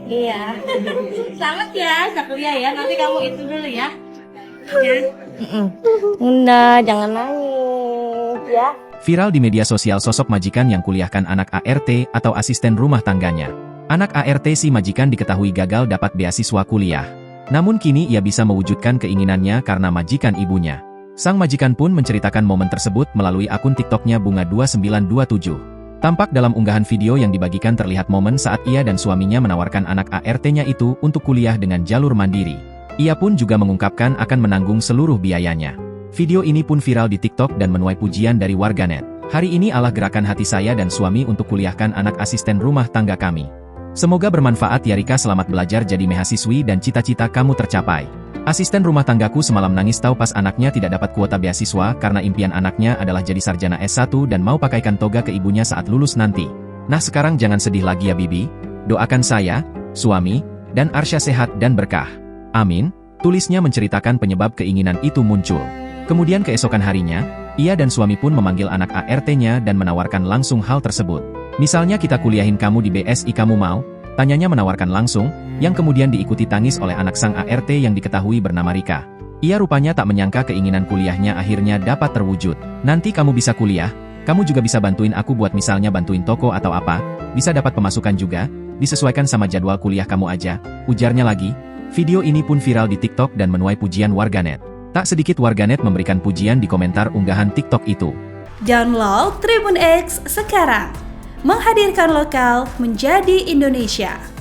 Iya. Selamat ya, kuliah ya. Nanti kamu itu dulu ya. Ya. Bunda, jangan nangis ya. Viral di media sosial sosok majikan yang kuliahkan anak ART atau asisten rumah tangganya. Anak ART si majikan diketahui gagal dapat beasiswa kuliah. Namun kini ia bisa mewujudkan keinginannya karena majikan ibunya. Sang majikan pun menceritakan momen tersebut melalui akun TikToknya Bunga2927. Tampak dalam unggahan video yang dibagikan terlihat momen saat ia dan suaminya menawarkan anak ART-nya itu untuk kuliah dengan jalur mandiri. Ia pun juga mengungkapkan akan menanggung seluruh biayanya. Video ini pun viral di TikTok dan menuai pujian dari warganet. Hari ini Allah gerakan hati saya dan suami untuk kuliahkan anak asisten rumah tangga kami. Semoga bermanfaat ya Rika, selamat belajar jadi mahasiswi dan cita-cita kamu tercapai. Asisten rumah tanggaku semalam nangis tahu pas anaknya tidak dapat kuota beasiswa karena impian anaknya adalah jadi sarjana S1 dan mau pakaikan toga ke ibunya saat lulus nanti. Nah sekarang jangan sedih lagi ya Bibi. Doakan saya, suami, dan Arsya sehat dan berkah. Amin, tulisnya menceritakan penyebab keinginan itu muncul. Kemudian keesokan harinya, ia dan suami pun memanggil anak ART-nya dan menawarkan langsung hal tersebut. Misalnya kita kuliahin kamu di BSI, kamu mau? Tanyanya menawarkan langsung, yang kemudian diikuti tangis oleh anak sang ART yang diketahui bernama Rika. Ia rupanya tak menyangka keinginan kuliahnya akhirnya dapat terwujud. Nanti kamu bisa kuliah, kamu juga bisa bantuin aku buat misalnya bantuin toko atau apa, bisa dapat pemasukan juga, disesuaikan sama jadwal kuliah kamu aja, ujarnya lagi. Video ini pun viral di TikTok dan menuai pujian warganet. Tak sedikit warganet memberikan pujian di komentar unggahan TikTok itu. Download Tribun X sekarang, menghadirkan lokal menjadi Indonesia.